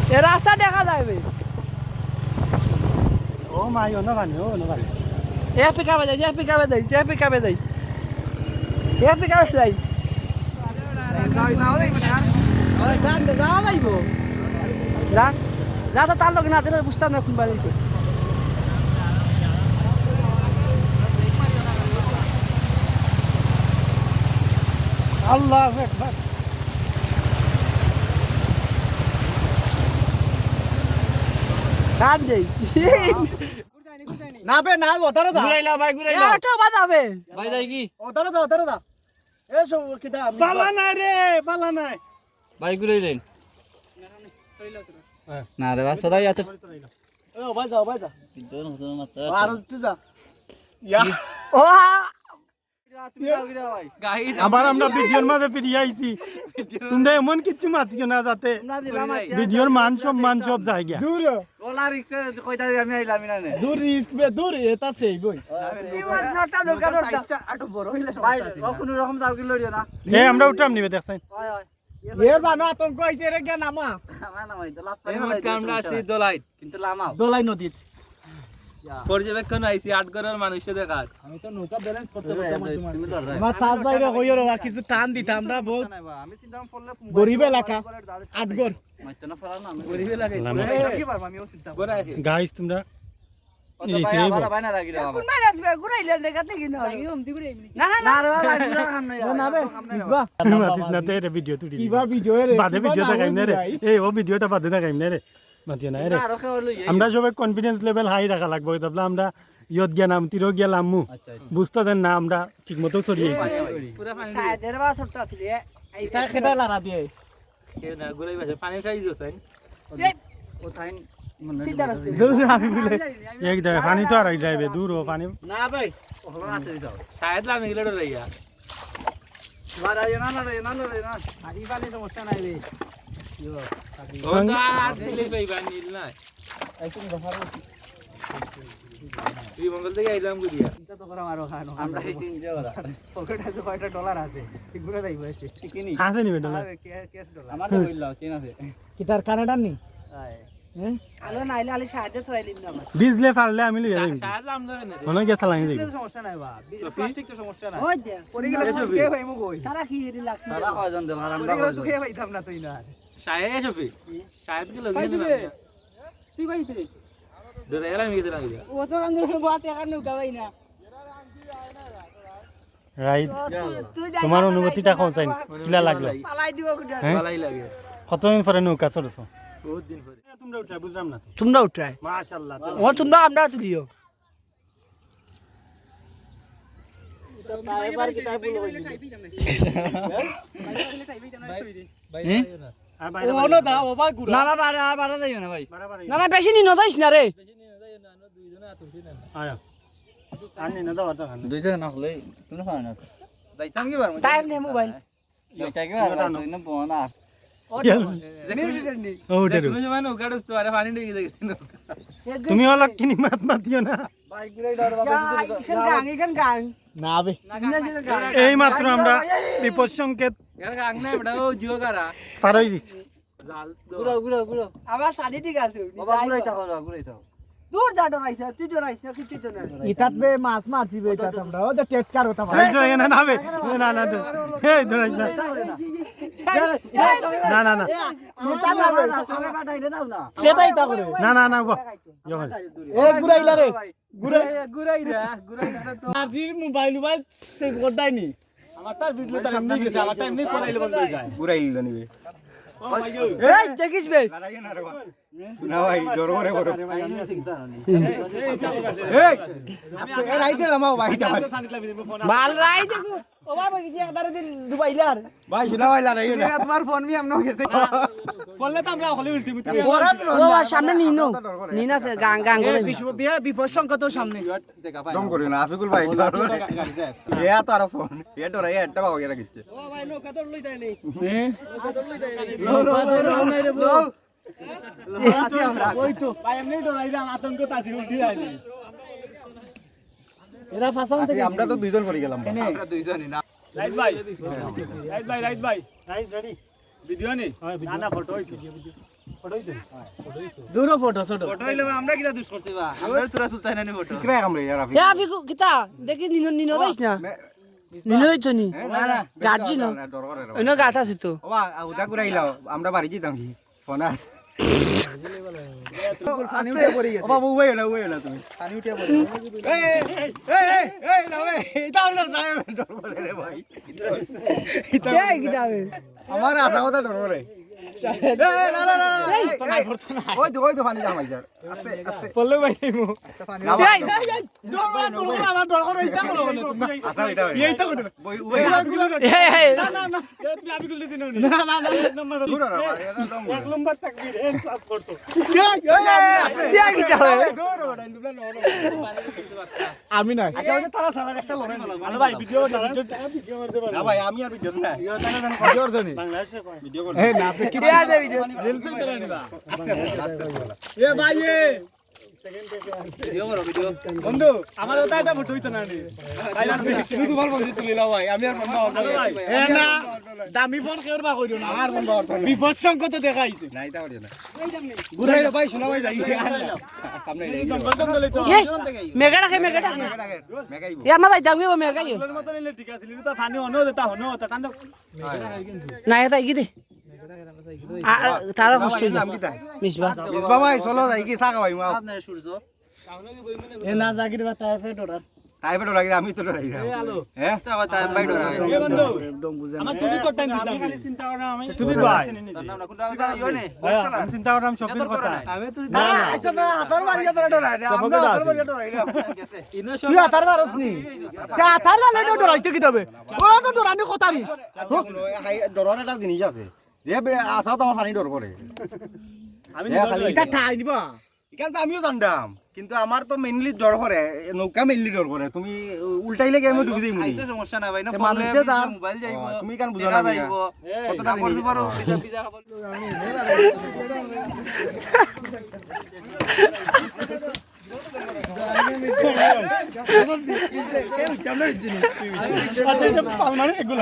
এ রাস্তা দেখা যাবে ও মাই ও না ভানি এ পিকাবে যাই এ পিকাবে যাই এ পিকাবে যাই এ পিকাবে যাই যাওয়া যাইব যা যা তো তার লোক না দিলে বুঝতাম না খুনবা দিত আল্লাহু আকবার কান দেই না বে না ওতারে দা ঘুরাইলা ভাই ঘুরাইলা এটা বাজাবে ভাই যাই কি ওতারে দা এ সব কিটা বালা নাই রে বালা নাই ভাই ঘুরাইলেন না রে বাস সদাই আছে ও ভাই যা কিন্তু না তো আর তুই যা ইয়া ও আবার আমরা ভিডিওর মাঝে ফিরে আইছি তোমরা এমন কিছু মাতিও না যাতে ভিডিওর মান সব জায়গা দূর ওলা রিক্সা কইতা আমি আইলাম না নে দূর রিস্ক বে দূর এটা সেই বই দিওয়ান ছটা লোকা ধরতা আটো বড় হইলে ভাই কোনো রকম যাও কি লড়িও না এ আমরা উঠাম নিবে দেখছেন হয় হয় এ বানো আতঙ্ক হইছে রে গে নামা না ভাই তো লাভ পারি আমরা আছি দোলাই কিন্তু লামাও দোলাই নদীত পর্যবেক্ষণ আইছি 8 ঘরের মানুষে দেখার আমি তো নৌকা ব্যালেন্স করতে তুমি লড় আমার তাজ ভাইরা কইও রে কিছু টান দিতাম আমরা বহুত আমি চিন্তা করলে গরিব এলাকা আটগর মাইতো না ফরা না গরিবে লাগে কি পারবো আমিও চিন্তা গোরা আছে গাইস তোমরা কত ভাই আবার বাইনা লাগি রে কোন মার আসবে ঘুরাইলে দেখাতে কি না না না রে বাবা কাম নাই না বে ইসবা মাতিস না তে ভিডিও তুলি কিবা ভিডিও রে বাদে ভিডিও দেখাইম না রে এই ও ভিডিওটা বাদে দেখাইম না রে মাতিও না রে আর খাওয়া লই আমরা সবাই কনফিডেন্স লেভেল হাই রাখা লাগবে তাহলে আমরা ইয়ত গেলাম তিরো গেলাম মু বুঝতে দেন না আমরা ঠিকমতো চলিয়ে পুরা পানি সাইদের বা ছটা ছিল এটা কেটা লারা দিয়ে কে না গোরাই বাসে পানি খাই দিছেন ও তাই মনে সিধা রাস্তা দূর আমি বলে এক দে পানি তো আর যাইবে দূর ও পানি না ভাই ওহলো রাতে যাও শায়দ লাম এগুলো ডরাইয়া বাড়াইও না না আরি বালি সমস্যা নাই রে ও না দিলে পাইবা নীল না এই মঙ্গল থেকে আইলাম গুদিয়া চিন্তা তো করা মারো খানো আমরা এই তিন জোড়া পকেটে তো কয়টা ডলার আছে ঠিকগুলো যাইবো এসে চিকেনি আছে নি বেটা ক্যাশ ডলার আমার তো কইলাও চেন আছে কিটার কানাডার নি আয় হ্যাঁ আলো নাইলে আলি সাইদে ছড়াইলিম না বিজলে পারলে আমি লই যাই শায়দ লাম যাবে না মনে গেছে লাগি যাই সমস্যা নাই বা প্লাস্টিক তো সমস্যা নাই ওই দে পরে গেলে কে ভাইমু কই তারা কি এরি লাগছে তারা কয়জন দেব আর আমরা কয়জন কে ভাইতাম না তুই না শায়দ এসবি শায়দ কি লগে তুই কইতে ডরাইলা আমি গেছে লাগি ও তো কান্দর বাত একার নৌকা ভাই না রাইট তুই তোমার অনুভূতিটা কোন চাই কিলা লাগলো পালাই দিব গুডা ভালোই লাগে কতদিন পরে নৌকা চড়ছো বহুত দিন পরে তোমরা উঠা বুঝলাম না তোমরা উঠাই মাশাআল্লাহ ও তোমরা আমরা তুলিও এবার কি টাইপ বলো ও না দা ও ভাই গুড়া না না বাড়া যাইও না ভাই না না বেশি নি নদাইস না রে আয়া আনি না দাও দাও দুইজন না হলে তুমি খাও না যাইতাম কি বার টাইম নে মোবাইল যাইতা কি বার তুই না বোনা মিউটেড নি ও উঠে তুমি যে মানে উগাড় তো আরে পানি ঢেকে গেছে তুমি হলো কিনি মাত মাতিও না বাইক গুলাই ডর বাবা এখান গাং না বে গাং এই মাত্র আমরা বিপদ সংকেত এর গাং না বড় ও জিও কারা পার হয়ে গেছি জাল গুড়া আমার সাদি ঠিক আছে বাবা গুলাই থাকো দূর যা ডরাইছ তুই ডরাইছ না কিছু তো না ইতাত বে মাছ মারছি বে ইতাত আমরা ও টেট কার কথা ভাই না না বে না না এই ধরাইছ না না না না চিন্তা না বে সবে পাঠাইলে দাও না কেটাই তা করে না না না গো এ গুড়াইলা রে গুরাইরা তো আজির মোবাইল সেভ করদাই নি আমার তার বিদ্যুৎ তার এমনি গেছে আমার টাইম নেই পড়াইলে বন্ধ হয়ে যায় গুড়াইল নিবে এই দেখিস বে না ভাই জোর করে বড় এই আজকে রাইতে লামাও ভাইটা মাল রাই দেখো ও বাবা কিছু একবার দিন ডুবাইলার ভাই শোনা ভাইলা রাই না তোমার ফোন মি আমনো গেছে বললে তো আমরা হলে উল্টি মুতি ও বাবা সামনে নিনো নিনা সে গাং গাং করে বিপদ সংকট সংসামনে দম করিও না আফিকুল ভাই এ তো আর ফোন এ ডরে একটা বাবা গেরা গিচ্ছে ও ভাই নৌকা তোর লই দেয় নি নৌকা তোর লই দেয় নি নাই রে বল আসি আমরা ওই তো ভাই এমনি ডরাইরা আতঙ্ক তাসি উল্টি যায়নি এরা ফাসাম আসি আমরা তো দুইজন পড়ে গেলাম আমরা দুইজনই না রাইট ভাই রাইট ভাই রাইট রেডি ভিডিও নি না না ফটো হইতো দূর ফটো ছোট কিরা কামড়ে ইয়ার আফিক এ আফিকু কিতা দেখি নিনো দাইছ না নিনো দাইছ নি না না গাজি না ডর করে রে অন্য গাথা আছে তো ওবা উদা ঘুরাইলাও আমরা বাড়ি যেতাম কি ফোনা পানি উঠে পড়ে গেছে ওবা উই না তুমি পানি উঠে পড়ে এই না এই দাও না ডর করে রে ভাই এ কিতা বে আমার আশা কথা ডর করে ওই তো পানি দাম আইজার আস্তে আস্তে পল্লে ভাই মু পানি এই আমার ডর করে ইটা করো না তুমি আচ্ছা এটা এইটা করো ওই এই না তুমি আমি গুলি দিন না এক নম্বর দূর রা এটা দম এক নম্বর তাকবীর এন সাফ করতো এ কিতা বে আমি না আচ্ছা ওই তারা সারা একটা লড়াই আরে ভাই ভিডিও ভিডিও মারতে পারো না ভাই আমি আর ভিডিও না ভিডিও জানি বাংলাদেশে ভিডিও করে এ না আপনি কি এ আছে ভিডিও রিলস করে নিবা আস্তে আস্তে এ ভাই এ বন্ধু আমার ওটা একটা ফটো হইতো না নি তুমি তোমার বন্ধু তুলে লাও ভাই আমি আর বন্ধু এ না দামি ফোন কেরবা কইরো না আর বন্ধু বিপদ সংকট দেখাইছে না এটা হইছে না ঘুরাই ভাই শোনা ভাই যাই সামনে জঙ্গল জঙ্গলে তো এই মেগা রাখে মেগাইবো এ আমার যাইতাম গো মেগা ইয়ে জঙ্গলের মত নিলে ঠিক আছে তো পানি অন্য দেতা হনো তা কান্দ না এটা ইগি দে তারা কষ্ট হইলো নাম কি তাই মিসবা মিসবা ভাই চলো যাই কি চা খাবাই মা এ না জাগির বাতা ফেট ওরা তাই বেটো লাগি আমি তো লাগি হ্যাঁ এ বন্ধু আমার তুমি তো টাইম দিলাম খালি চিন্তা করা আমি তুমি ভাই আমি চিন্তা করলাম শপিং কথা আমি তো না আচ্ছা না হাতার মারিয়া তোরা ডরাই না আমরা হাতার মারিয়া ডরাই না তুই আতার মারস নি তে আতার না লেটো ডরাইতে কি তবে ও তো ডরানি কথা নি ডরার একটা জিনিস আছে যে আসাও তো আমার পানি ডর করে আমি খালি এটা ঠাই নিবা এখান তো আমিও জানতাম কিন্তু আমার তো মেইনলি ডর করে নৌকা মেইনলি ডর করে তুমি উল্টাইলে কি আমি ডুবি যাই মুই সমস্যা না ভাই না মানুষ দিয়ে যা মোবাইল যাইব তুমি কেন বুঝো না যাইব কতটা করতে জিনিস পারো পিজা খাবো আচ্ছা এটা পালমারে এগুলো